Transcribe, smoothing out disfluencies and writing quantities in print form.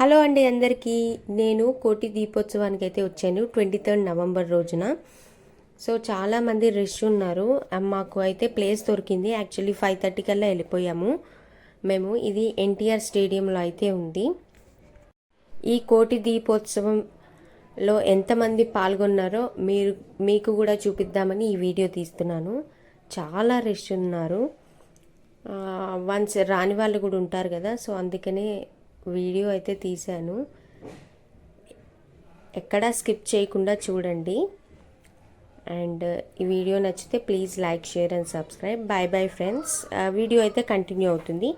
Hello అండి అందరికీ. నేను కోటి దీపోత్సవానికి అయితే వచ్చాను 23 నవంబర్ రోజున. సో చాలామంది రష్ ఉన్నారు. మాకు అయితే ప్లేస్ దొరికింది. యాక్చువల్లీ 5:30 కల్లా వెళ్ళిపోయాము మేము. ఇది ఎన్టీఆర్ స్టేడియంలో అయితే ఉంది. ఈ కోటి దీపోత్సవంలో ఎంతమంది పాల్గొన్నారో మీకు కూడా చూపిద్దామని ఈ వీడియో తీస్తున్నాను. చాలా రష్ ఉన్నారు. వన్స్ రాని వాళ్ళు కూడా ఉంటారు కదా, సో అందుకనే వీడియో అయితే తీశాను. ఎక్కడా స్కిప్ చేయకుండా చూడండి. అండ్ ఈ వీడియో నచ్చితే please like, share and subscribe. Bye bye friends. Video అయితే కంటిన్యూ అవుతుంది.